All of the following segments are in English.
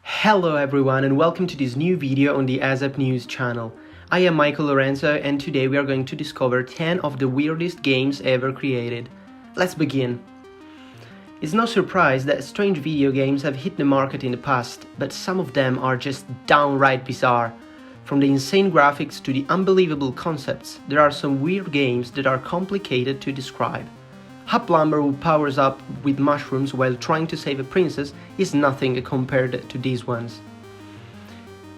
Hello everyone and welcome to this new video on the ASAP News channel. I am Michael Lorenzo and today we are going to discover 10 of the weirdest games ever created. Let's begin. It's no surprise that strange video games have hit the market in the past, but some of them are just downright bizarre. From the insane graphics to the unbelievable concepts, there are some weird games that are complicated to describe. A plumber who powers up with mushrooms while trying to save a princess is nothing compared to these ones.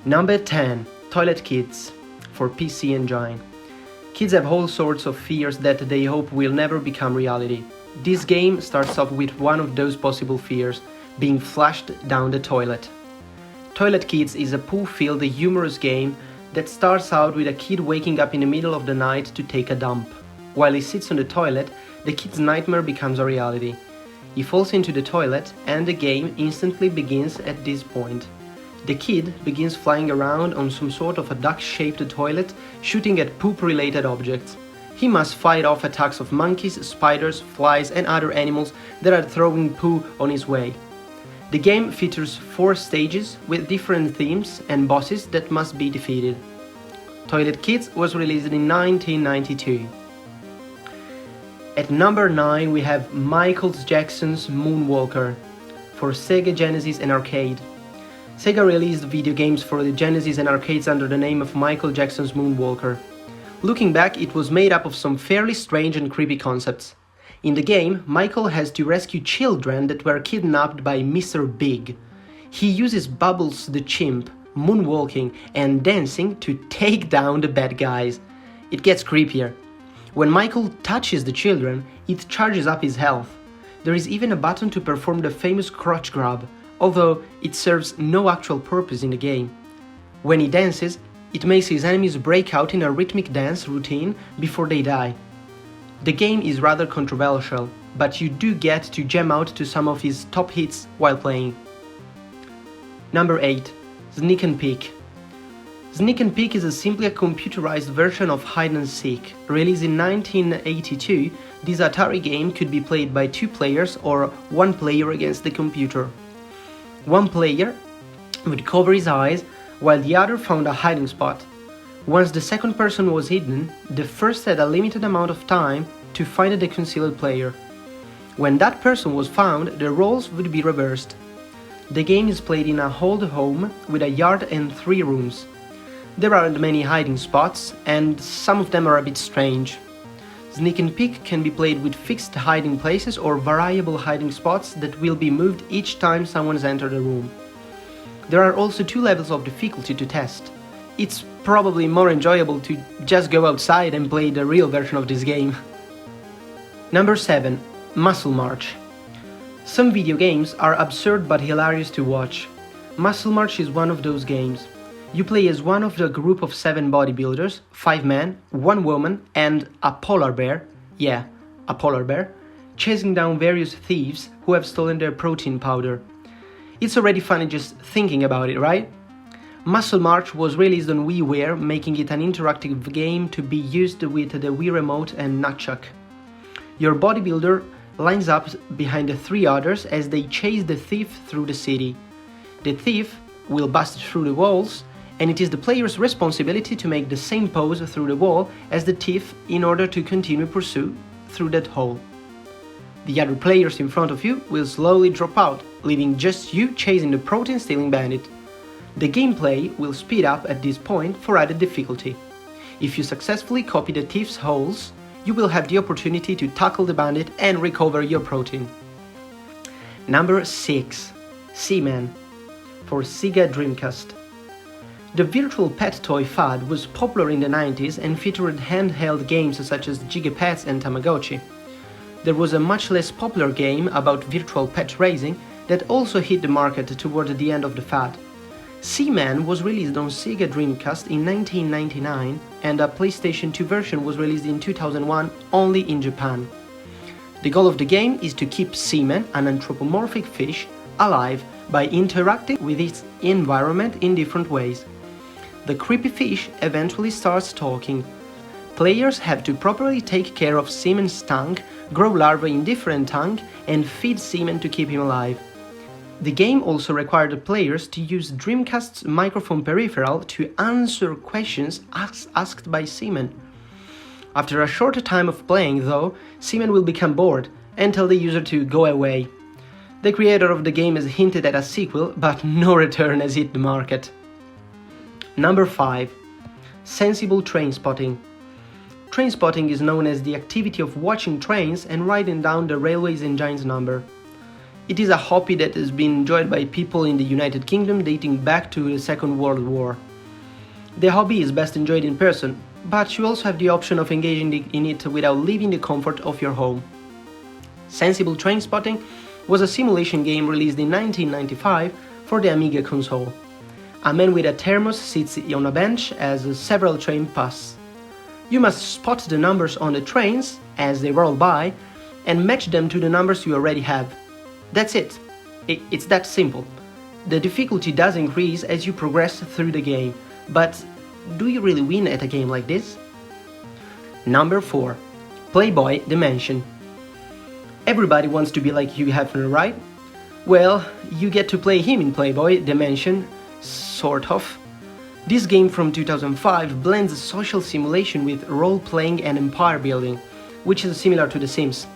Number 10. Toilet Kids for PC Engine. Kids have all sorts of fears that they hope will never become reality. This game starts off with one of those possible fears, being flushed down the toilet. Toilet Kids is a poo-filled, humorous game that starts out with a kid waking up in the middle of the night to take a dump. While he sits on the toilet, the kid's nightmare becomes a reality. He falls into the toilet and the game instantly begins at this point. The kid begins flying around on some sort of a duck-shaped toilet, shooting at poop-related objects. He must fight off attacks of monkeys, spiders, flies and other animals that are throwing poo on his way. The game features 4 stages with different themes and bosses that must be defeated. Toilet Kids was released in 1992. At number 9 we have Michael Jackson's Moonwalker for Sega Genesis and Arcade. Sega released video games for the Genesis and arcades under the name of Michael Jackson's Moonwalker. Looking back, it was made up of some fairly strange and creepy concepts. In the game, Michael has to rescue children that were kidnapped by Mr. Big. He uses Bubbles the chimp, moonwalking and dancing to take down the bad guys. It gets creepier. When Michael touches the children, it charges up his health. There is even a button to perform the famous crotch grab, although it serves no actual purpose in the game. When he dances, it makes his enemies break out in a rhythmic dance routine before they die. The game is rather controversial, but you do get to jam out to some of his top hits while playing. Number 8. Sneak and Peek. Sneak and Peek is simply a computerized version of hide and seek. Released in 1982, this Atari game could be played by 2 players or 1 player against the computer. One player would cover his eyes while the other found a hiding spot. Once the second person was hidden, the first had a limited amount of time to find the concealed player. When that person was found, the roles would be reversed. The game is played in a old home with a yard and 3 rooms. There aren't many hiding spots, and some of them are a bit strange. Sneak and Peek can be played with fixed hiding places or variable hiding spots that will be moved each time someone's entered a room. There are also 2 levels of difficulty to test. It's probably more enjoyable to just go outside and play the real version of this game. Number 7. Muscle March. Some video games are absurd but hilarious to watch. Muscle March is one of those games. You play as one of the group of 7 bodybuilders, 5 men, 1 woman and a polar bear, yeah, a polar bear, chasing down various thieves who have stolen their protein powder. It's already funny just thinking about it, right? Muscle March was released on WiiWare, making it an interactive game to be used with the Wii Remote and Nunchuck. Your bodybuilder lines up behind the 3 others as they chase the thief through the city. The thief will bust through the walls, and it is the player's responsibility to make the same pose through the wall as the thief in order to continue pursuit through that hole. The other players in front of you will slowly drop out, leaving just you chasing the protein-stealing bandit. The gameplay will speed up at this point for added difficulty. If you successfully copy the thief's holes, you will have the opportunity to tackle the bandit and recover your protein. Number 6. Seaman for Sega Dreamcast. The virtual pet toy fad was popular in the 90s and featured handheld games such as Gigapets and Tamagotchi. There was a much less popular game about virtual pet raising that also hit the market toward the end of the fad. Seaman was released on Sega Dreamcast in 1999 and a PlayStation 2 version was released in 2001 only in Japan. The goal of the game is to keep Seaman, an anthropomorphic fish, alive by interacting with its environment in different ways. The creepy fish eventually starts talking. Players have to properly take care of Seaman's tank, grow larvae in different tanks, and feed Seaman to keep him alive. The game also required the players to use Dreamcast's microphone peripheral to answer questions asked by Seaman. After a short time of playing, though, Seaman will become bored and tell the user to go away. The creator of the game has hinted at a sequel, but no return has hit the market. Number 5. Sensible Trainspotting. Trainspotting is known as the activity of watching trains and writing down the railway's engine's number. It is a hobby that has been enjoyed by people in the United Kingdom dating back to the Second World War. The hobby is best enjoyed in person, but you also have the option of engaging in it without leaving the comfort of your home. Sensible Trainspotting was a simulation game released in 1995 for the Amiga console. A man with a thermos sits on a bench as several trains pass. You must spot the numbers on the trains as they roll by and match them to the numbers you already have. That's it. It's that simple. The difficulty does increase as you progress through the game, but do you really win at a game like this? Number 4. Playboy Dimension. Everybody wants to be like Hugh Hefner, right? Well, you get to play him in Playboy Dimension, sort of. This game from 2005 blends social simulation with role-playing and empire building, which is similar to The Sims.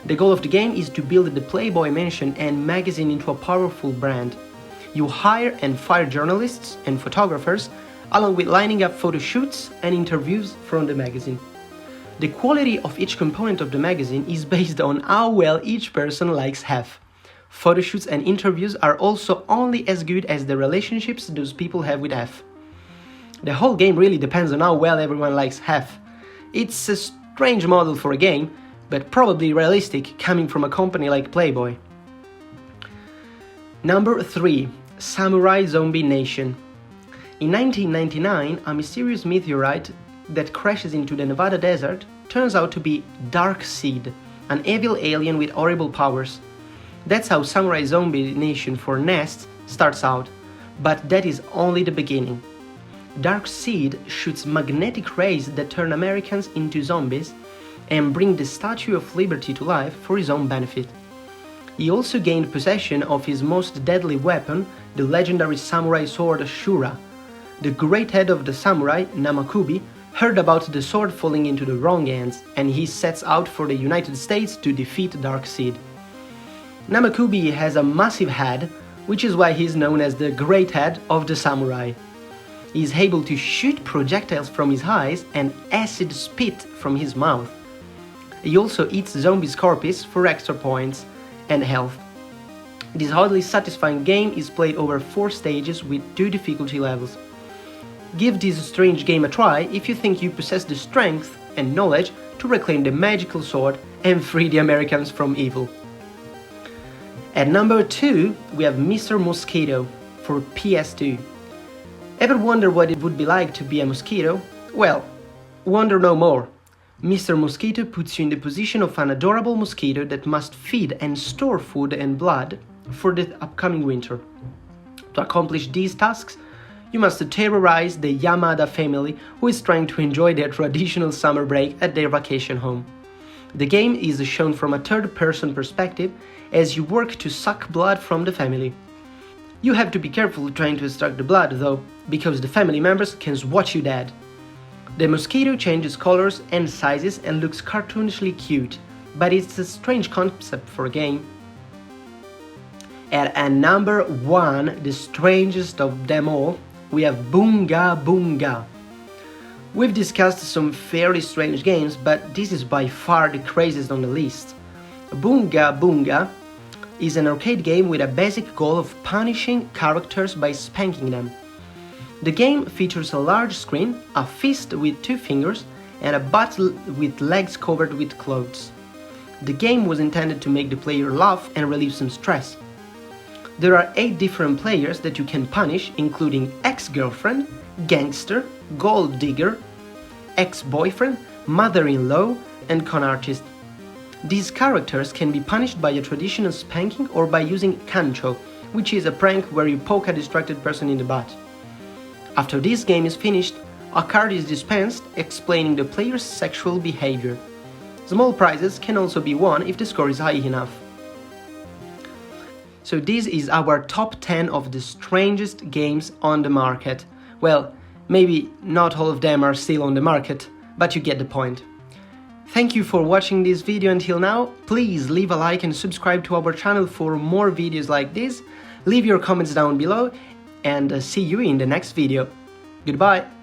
The goal of the game is to build the Playboy mansion and magazine into a powerful brand. You hire and fire journalists and photographers, along with lining up photo shoots and interviews from the magazine. The quality of each component of the magazine is based on how well each person likes Hef. Photo shoots and interviews are also only as good as the relationships those people have with Hef. The whole game really depends on how well everyone likes Hef. It's a strange model for a game, but probably realistic coming from a company like Playboy. Number 3. Samurai Zombie Nation. In 1999, a mysterious meteorite that crashes into the Nevada desert turns out to be Dark Seed, an evil alien with horrible powers. That's how Samurai Zombie Nation for NES starts out, but that is only the beginning. Dark Seed shoots magnetic rays that turn Americans into zombies and bring the Statue of Liberty to life for his own benefit. He also gained possession of his most deadly weapon, the legendary samurai sword Shura. The great head of the samurai, Namakubi, heard about the sword falling into the wrong hands, and he sets out for the United States to defeat Darkseid. Namakubi has a massive head, which is why he is known as the Great Head of the Samurai. He is able to shoot projectiles from his eyes and acid spit from his mouth. He also eats zombies' corpses for extra points and health. This oddly satisfying game is played over 4 stages with 2 difficulty levels. Give this strange game a try if you think you possess the strength and knowledge to reclaim the magical sword and free the Americans from evil. At number 2, we have Mr. Mosquito for PS2. Ever wonder what it would be like to be a mosquito? Well, wonder no more. Mr. Mosquito puts you in the position of an adorable mosquito that must feed and store food and blood for the upcoming winter. To accomplish these tasks, you must terrorize the Yamada family who is trying to enjoy their traditional summer break at their vacation home. The game is shown from a third-person perspective as you work to suck blood from the family. You have to be careful trying to extract the blood though, because the family members can watch you dead. The mosquito changes colors and sizes and looks cartoonishly cute, but it's a strange concept for a game. At number 1, the strangest of them all, we have Bunga Bunga. We've discussed some fairly strange games, but this is by far the craziest on the list. Bunga Bunga is an arcade game with a basic goal of punishing characters by spanking them. The game features a large screen, a fist with 2 fingers, and a butt with legs covered with clothes. The game was intended to make the player laugh and relieve some stress. There are 8 different players that you can punish, including ex-girlfriend, gangster, gold digger, ex-boyfriend, mother-in-law, and con artist. These characters can be punished by a traditional spanking or by using kancho, which is a prank where you poke a distracted person in the butt. After this game is finished, a card is dispensed explaining the player's sexual behavior. Small prizes can also be won if the score is high enough. So this is our top 10 of the strangest games on the market. Well, maybe not all of them are still on the market, but you get the point. Thank you for watching this video until now. Please leave a like and subscribe to our channel for more videos like this. Leave your comments down below and see you in the next video. Goodbye!